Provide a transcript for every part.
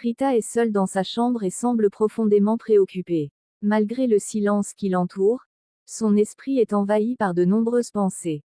Prita est seule dans sa chambre et semble profondément préoccupée. Malgré le silence qui l'entoure, son esprit est envahi par de nombreuses pensées.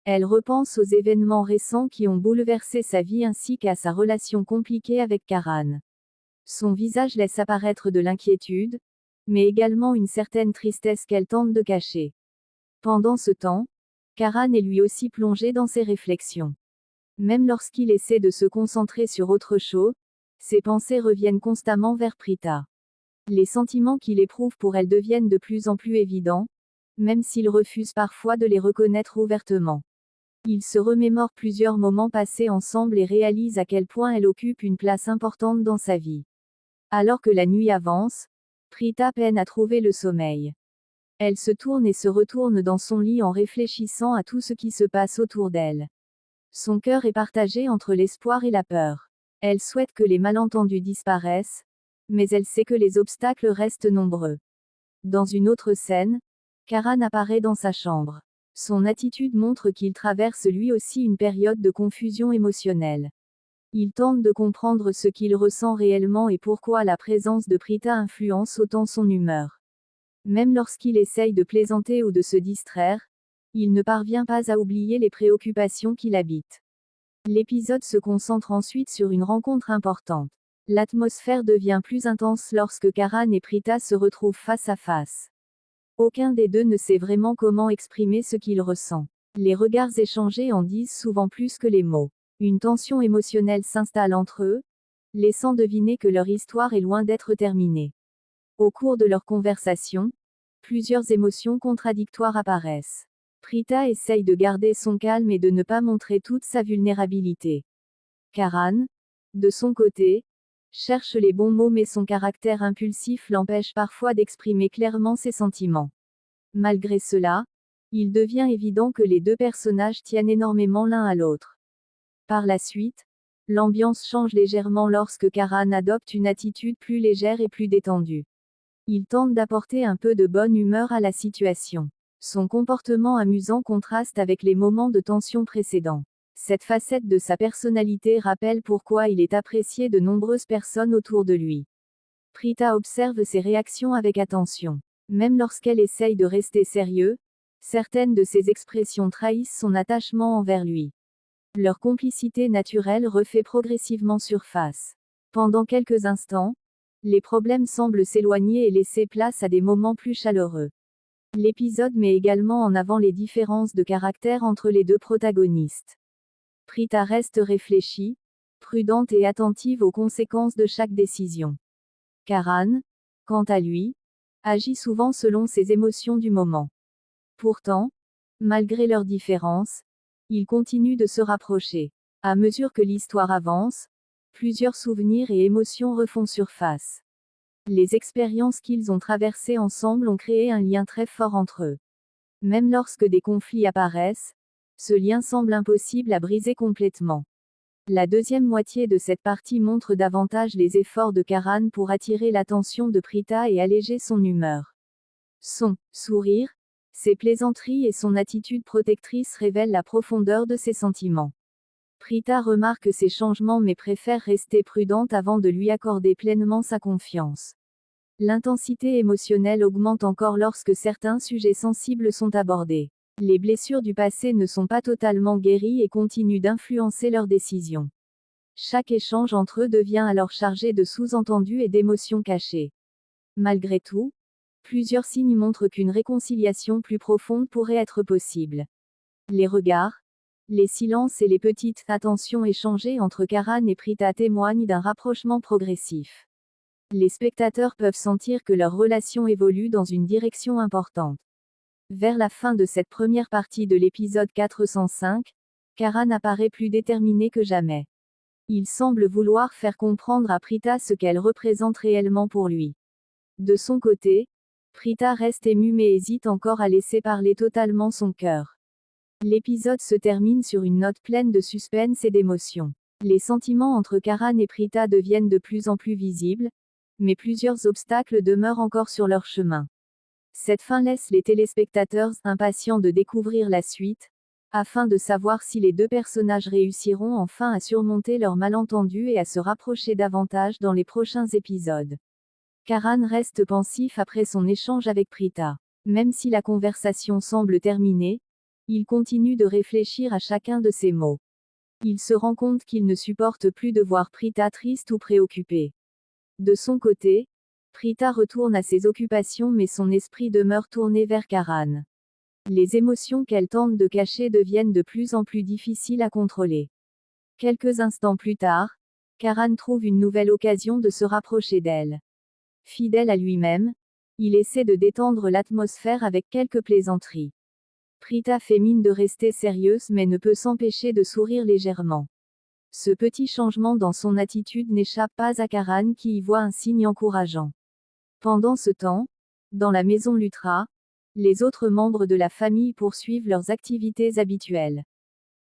Elle repense aux événements récents qui ont bouleversé sa vie ainsi qu'à sa relation compliquée avec Karan. Son visage laisse apparaître de l'inquiétude, mais également une certaine tristesse qu'elle tente de cacher. Pendant ce temps, Karan est lui aussi plongé dans ses réflexions. Même lorsqu'il essaie de se concentrer sur autre chose, ses pensées reviennent constamment vers Prita. Les sentiments qu'il éprouve pour elle deviennent de plus en plus évidents, même s'il refuse parfois de les reconnaître ouvertement. Il se remémore plusieurs moments passés ensemble et réalise à quel point elle occupe une place importante dans sa vie. Alors que la nuit avance, Prita peine à trouver le sommeil. Elle se tourne et se retourne dans son lit en réfléchissant à tout ce qui se passe autour d'elle. Son cœur est partagé entre l'espoir et la peur. Elle souhaite que les malentendus disparaissent, mais elle sait que les obstacles restent nombreux. Dans une autre scène, Karan apparaît dans sa chambre. Son attitude montre qu'il traverse lui aussi une période de confusion émotionnelle. Il tente de comprendre ce qu'il ressent réellement et pourquoi la présence de Prita influence autant son humeur. Même lorsqu'il essaye de plaisanter ou de se distraire, il ne parvient pas à oublier les préoccupations qui l'habitent. L'épisode se concentre ensuite sur une rencontre importante. L'atmosphère devient plus intense lorsque Karan et Prita se retrouvent face à face. Aucun des deux ne sait vraiment comment exprimer ce qu'il ressent. Les regards échangés en disent souvent plus que les mots. Une tension émotionnelle s'installe entre eux, laissant deviner que leur histoire est loin d'être terminée. Au cours de leur conversation, plusieurs émotions contradictoires apparaissent. Prita essaye de garder son calme et de ne pas montrer toute sa vulnérabilité. Karan, de son côté, cherche les bons mots mais son caractère impulsif l'empêche parfois d'exprimer clairement ses sentiments. Malgré cela, il devient évident que les deux personnages tiennent énormément l'un à l'autre. Par la suite, l'ambiance change légèrement lorsque Karan adopte une attitude plus légère et plus détendue. Il tente d'apporter un peu de bonne humeur à la situation. Son comportement amusant contraste avec les moments de tension précédents. Cette facette de sa personnalité rappelle pourquoi il est apprécié de nombreuses personnes autour de lui. Prita observe ses réactions avec attention. Même lorsqu'elle essaye de rester sérieuse, certaines de ses expressions trahissent son attachement envers lui. Leur complicité naturelle refait progressivement surface. Pendant quelques instants, les problèmes semblent s'éloigner et laisser place à des moments plus chaleureux. L'épisode met également en avant les différences de caractère entre les deux protagonistes. Prita reste réfléchie, prudente et attentive aux conséquences de chaque décision. Karan, quant à lui, agit souvent selon ses émotions du moment. Pourtant, malgré leurs différences, ils continuent de se rapprocher. À mesure que l'histoire avance, plusieurs souvenirs et émotions refont surface. Les expériences qu'ils ont traversées ensemble ont créé un lien très fort entre eux. Même lorsque des conflits apparaissent, ce lien semble impossible à briser complètement. La deuxième moitié de cette partie montre davantage les efforts de Karan pour attirer l'attention de Prita et alléger son humeur. Son sourire, ses plaisanteries et son attitude protectrice révèlent la profondeur de ses sentiments. Prita remarque ces changements mais préfère rester prudente avant de lui accorder pleinement sa confiance. L'intensité émotionnelle augmente encore lorsque certains sujets sensibles sont abordés. Les blessures du passé ne sont pas totalement guéries et continuent d'influencer leurs décisions. Chaque échange entre eux devient alors chargé de sous-entendus et d'émotions cachées. Malgré tout, plusieurs signes montrent qu'une réconciliation plus profonde pourrait être possible. Les regards, les silences et les petites attentions échangées entre Karan et Prita témoignent d'un rapprochement progressif. Les spectateurs peuvent sentir que leur relation évolue dans une direction importante. Vers la fin de cette première partie de l'épisode 405, Karan apparaît plus déterminé que jamais. Il semble vouloir faire comprendre à Prita ce qu'elle représente réellement pour lui. De son côté, Prita reste émue mais hésite encore à laisser parler totalement son cœur. L'épisode se termine sur une note pleine de suspense et d'émotion. Les sentiments entre Karan et Prita deviennent de plus en plus visibles, mais plusieurs obstacles demeurent encore sur leur chemin. Cette fin laisse les téléspectateurs impatients de découvrir la suite, afin de savoir si les deux personnages réussiront enfin à surmonter leur malentendu et à se rapprocher davantage dans les prochains épisodes. Karan reste pensif après son échange avec Prita. Même si la conversation semble terminée, il continue de réfléchir à chacun de ses mots. Il se rend compte qu'il ne supporte plus de voir Prita triste ou préoccupée. De son côté, Prita retourne à ses occupations mais son esprit demeure tourné vers Karan. Les émotions qu'elle tente de cacher deviennent de plus en plus difficiles à contrôler. Quelques instants plus tard, Karan trouve une nouvelle occasion de se rapprocher d'elle. Fidèle à lui-même, il essaie de détendre l'atmosphère avec quelques plaisanteries. Prita fait mine de rester sérieuse mais ne peut s'empêcher de sourire légèrement. Ce petit changement dans son attitude n'échappe pas à Karan qui y voit un signe encourageant. Pendant ce temps, dans la maison Lutra, les autres membres de la famille poursuivent leurs activités habituelles.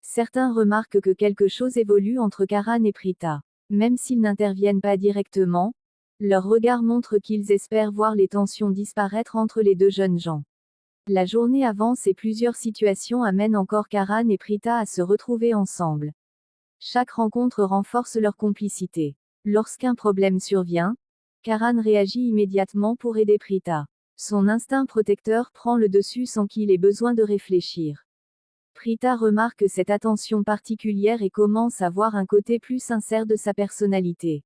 Certains remarquent que quelque chose évolue entre Karan et Prita. Même s'ils n'interviennent pas directement, leur regard montre qu'ils espèrent voir les tensions disparaître entre les deux jeunes gens. La journée avance et plusieurs situations amènent encore Karan et Prita à se retrouver ensemble. Chaque rencontre renforce leur complicité. Lorsqu'un problème survient, Karan réagit immédiatement pour aider Prita. Son instinct protecteur prend le dessus sans qu'il ait besoin de réfléchir. Prita remarque cette attention particulière et commence à voir un côté plus sincère de sa personnalité.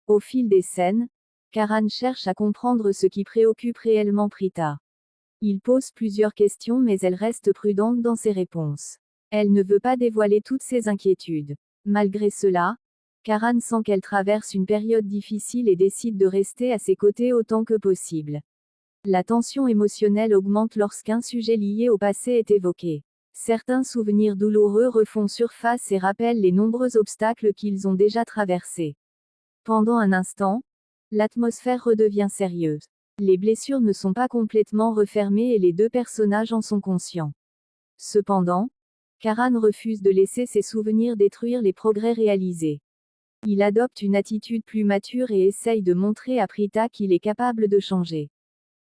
Au fil des scènes, Karan cherche à comprendre ce qui préoccupe réellement Prita. Il pose plusieurs questions mais elle reste prudente dans ses réponses. Elle ne veut pas dévoiler toutes ses inquiétudes. Malgré cela, Karan sent qu'elle traverse une période difficile et décide de rester à ses côtés autant que possible. La tension émotionnelle augmente lorsqu'un sujet lié au passé est évoqué. Certains souvenirs douloureux refont surface et rappellent les nombreux obstacles qu'ils ont déjà traversés. Pendant un instant, l'atmosphère redevient sérieuse. Les blessures ne sont pas complètement refermées et les deux personnages en sont conscients. Cependant, Karan refuse de laisser ses souvenirs détruire les progrès réalisés. Il adopte une attitude plus mature et essaye de montrer à Prita qu'il est capable de changer.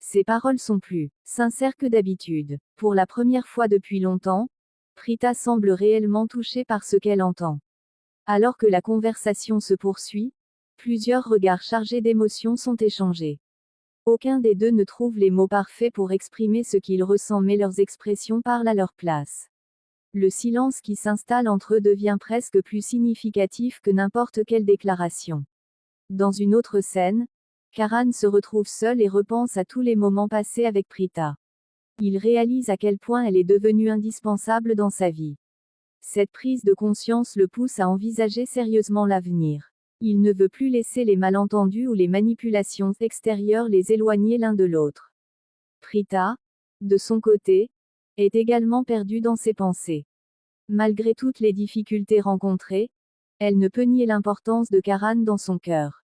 Ses paroles sont plus sincères que d'habitude. Pour la première fois depuis longtemps, Prita semble réellement touchée par ce qu'elle entend. Alors que la conversation se poursuit, plusieurs regards chargés d'émotions sont échangés. Aucun des deux ne trouve les mots parfaits pour exprimer ce qu'il ressent mais leurs expressions parlent à leur place. Le silence qui s'installe entre eux devient presque plus significatif que n'importe quelle déclaration. Dans une autre scène, Karan se retrouve seul et repense à tous les moments passés avec Prita. Il réalise à quel point elle est devenue indispensable dans sa vie. Cette prise de conscience le pousse à envisager sérieusement l'avenir. Il ne veut plus laisser les malentendus ou les manipulations extérieures les éloigner l'un de l'autre. Prita, de son côté, est également perdue dans ses pensées. Malgré toutes les difficultés rencontrées, elle ne peut nier l'importance de Karan dans son cœur.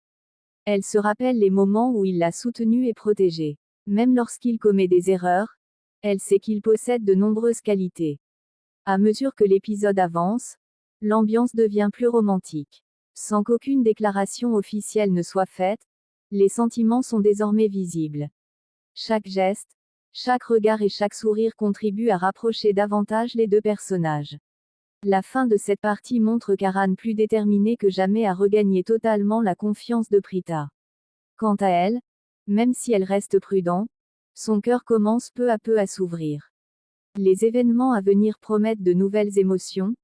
Elle se rappelle les moments où il l'a soutenue et protégée. Même lorsqu'il commet des erreurs, elle sait qu'il possède de nombreuses qualités. À mesure que l'épisode avance, l'ambiance devient plus romantique. Sans qu'aucune déclaration officielle ne soit faite, les sentiments sont désormais visibles. Chaque geste, chaque regard et chaque sourire contribuent à rapprocher davantage les deux personnages. La fin de cette partie montre Karan plus déterminé que jamais à regagner totalement la confiance de Prita. Quant à elle, même si elle reste prudente, son cœur commence peu à peu à s'ouvrir. Les événements à venir promettent de nouvelles émotions,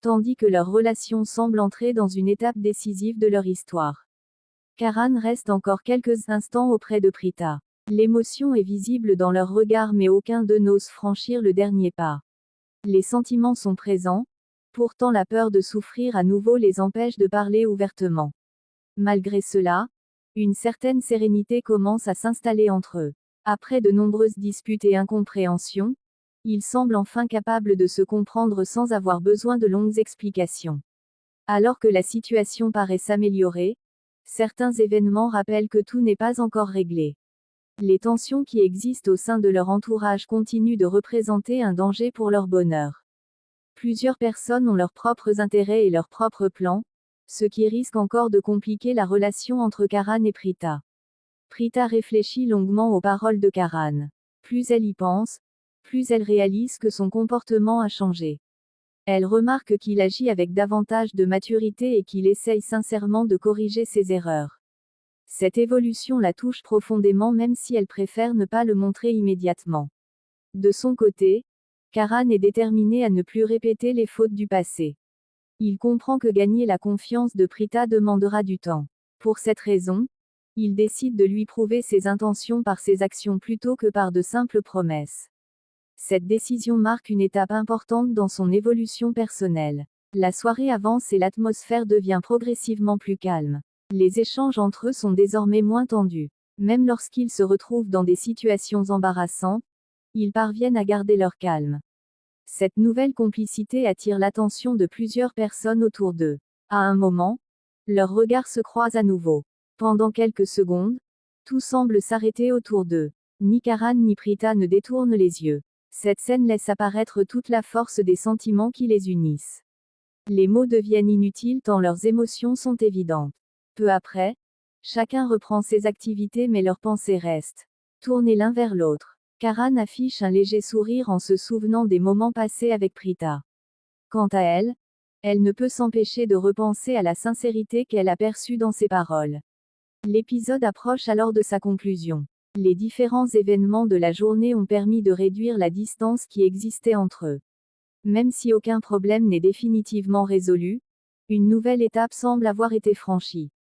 tandis que leur relation semble entrer dans une étape décisive de leur histoire. Karan reste encore quelques instants auprès de Prita. L'émotion est visible dans leur regard mais aucun d'eux n'ose franchir le dernier pas. Les sentiments sont présents, pourtant la peur de souffrir à nouveau les empêche de parler ouvertement. Malgré cela, une certaine sérénité commence à s'installer entre eux. Après de nombreuses disputes et incompréhensions, ils semblent enfin capables de se comprendre sans avoir besoin de longues explications. Alors que la situation paraît s'améliorer, certains événements rappellent que tout n'est pas encore réglé. Les tensions qui existent au sein de leur entourage continuent de représenter un danger pour leur bonheur. Plusieurs personnes ont leurs propres intérêts et leurs propres plans, ce qui risque encore de compliquer la relation entre Karan et Prita. Prita réfléchit longuement aux paroles de Karan. Plus elle y pense, plus elle réalise que son comportement a changé. Elle remarque qu'il agit avec davantage de maturité et qu'il essaye sincèrement de corriger ses erreurs. Cette évolution la touche profondément même si elle préfère ne pas le montrer immédiatement. De son côté, Karan est déterminé à ne plus répéter les fautes du passé. Il comprend que gagner la confiance de Prita demandera du temps. Pour cette raison, il décide de lui prouver ses intentions par ses actions plutôt que par de simples promesses. Cette décision marque une étape importante dans son évolution personnelle. La soirée avance et l'atmosphère devient progressivement plus calme. Les échanges entre eux sont désormais moins tendus. Même lorsqu'ils se retrouvent dans des situations embarrassantes, ils parviennent à garder leur calme. Cette nouvelle complicité attire l'attention de plusieurs personnes autour d'eux. À un moment, leurs regards se croisent à nouveau. Pendant quelques secondes, tout semble s'arrêter autour d'eux. Ni Karan ni Prita ne détournent les yeux. Cette scène laisse apparaître toute la force des sentiments qui les unissent. Les mots deviennent inutiles tant leurs émotions sont évidentes. Peu après, chacun reprend ses activités mais leurs pensées restent tournées l'un vers l'autre. Karan affiche un léger sourire en se souvenant des moments passés avec Prita. Quant à elle, elle ne peut s'empêcher de repenser à la sincérité qu'elle a perçue dans ses paroles. L'épisode approche alors de sa conclusion. Les différents événements de la journée ont permis de réduire la distance qui existait entre eux. Même si aucun problème n'est définitivement résolu, une nouvelle étape semble avoir été franchie.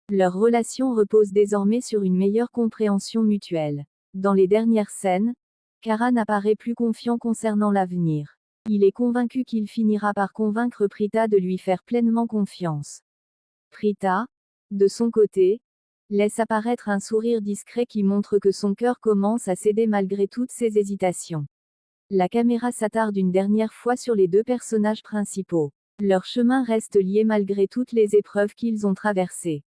Leur relation repose désormais sur une meilleure compréhension mutuelle. Dans les dernières scènes, Karan apparaît plus confiant concernant l'avenir. Il est convaincu qu'il finira par convaincre Prita de lui faire pleinement confiance. Prita, de son côté, laisse apparaître un sourire discret qui montre que son cœur commence à céder malgré toutes ses hésitations. La caméra s'attarde une dernière fois sur les deux personnages principaux. Leur chemin reste lié malgré toutes les épreuves qu'ils ont traversées.